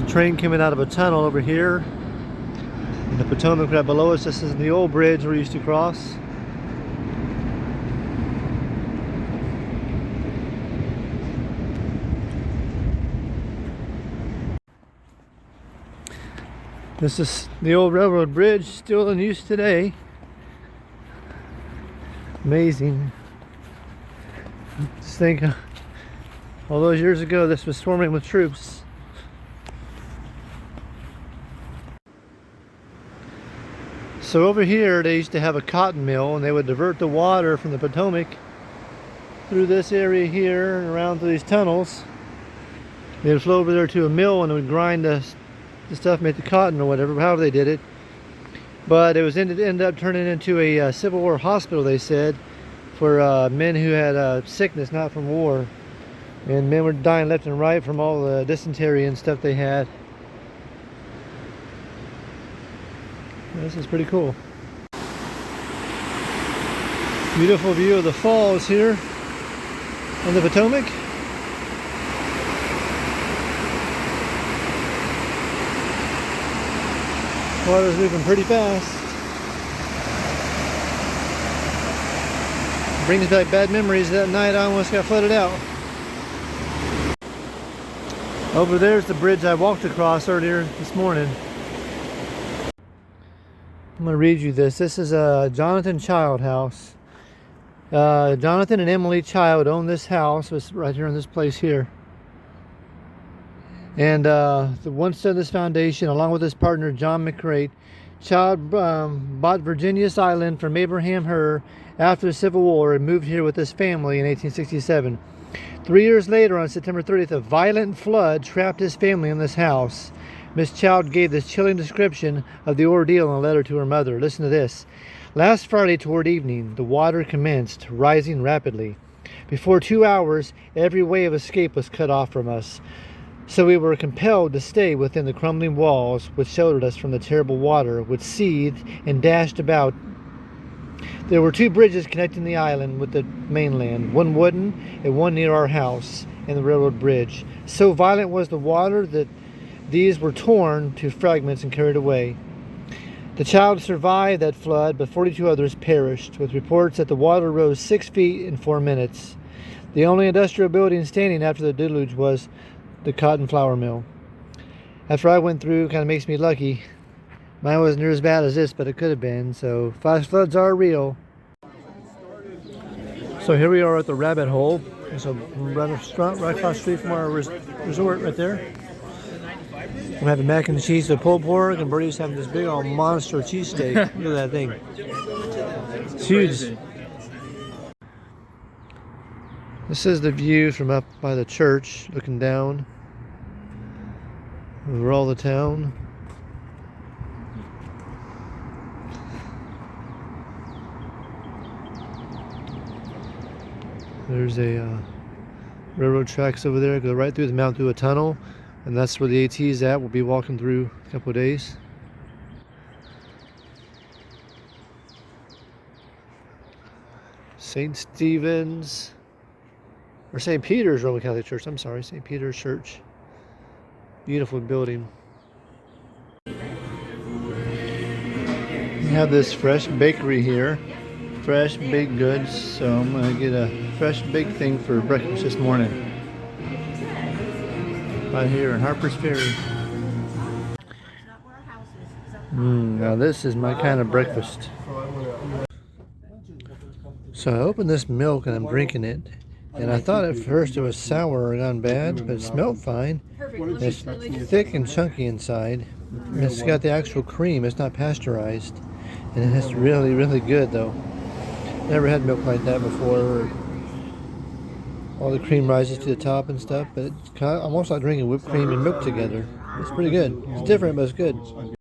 There's a train coming out of a tunnel over here. And the Potomac right below us. This is the old bridge we used to cross. This is the old railroad bridge, still in use today. Amazing. Just think, all those years ago, this was swarming with troops. So over here, they used to have a cotton mill, and they would divert the water from the Potomac through this area here and around through these tunnels. They would flow over there to a mill, and it would grind the stuff, make the cotton or whatever, however they did it. But it was ended up turning into a Civil War hospital, they said, for men who had sickness, not from war. And men were dying left and right from all the dysentery and stuff they had. This is pretty cool. Beautiful view of the falls here on the Potomac. Water's moving pretty fast. Brings back bad memories. That night I almost got flooded out. Over there's the bridge I walked across earlier this morning. I'm going to read you this. This is a Jonathan Child house. Jonathan and Emily Child owned this house. It was right here in this place here. And the one stood this foundation along with his partner John McCrate. Child bought Virginia's Island from Abraham Herr after the Civil War and moved here with his family in 1867. 3 years later, on September 30th, a violent flood trapped his family in this house. Miss Child gave this chilling description of the ordeal in a letter to her mother. Listen to this. Last Friday toward evening, the water commenced rising rapidly. Before 2 hours, every way of escape was cut off from us. So we were compelled to stay within the crumbling walls which sheltered us from the terrible water which seethed and dashed about. There were 2 bridges connecting the island with the mainland, one wooden and one near our house and the railroad bridge. So violent was the water that these were torn to fragments and carried away. The Child survived that flood, but 42 others perished, with reports that the water rose 6 feet in 4 minutes. The only industrial building standing after the deluge was the cotton flour mill. After I went through, kind of makes me lucky. Mine wasn't near as bad as this, but it could have been. So flash floods are real. So here we are at the Rabbit Hole. There's a restaurant right across the street from our resort right there. I'm having mac and cheese with pulled pork, and Bertie's having this big old monster cheesesteak. Look at that thing. It's huge. This is the view from up by the church, looking down over all the town. There's a railroad tracks over there, go right through the mountain through a tunnel, and that's where the AT is at. We'll be walking through a couple of days. St. Stephen's, or St. Peter's Roman Catholic Church, I'm sorry, St. Peter's Church. Beautiful building. We have this fresh bakery here. Fresh baked goods, so I'm going to get a fresh baked thing for breakfast this morning. Right here in Harper's Ferry. Now this is my kind of breakfast. So I opened this milk and I'm drinking it. And I thought at first it was sour or gone bad, but it smelled fine. It's thick and chunky inside. It's got the actual cream, it's not pasteurized. And it's really, really good though. Never had milk like that before. All the cream rises to the top and stuff, but it's kind of almost like drinking whipped cream and milk together. It's pretty good. It's different, but it's good.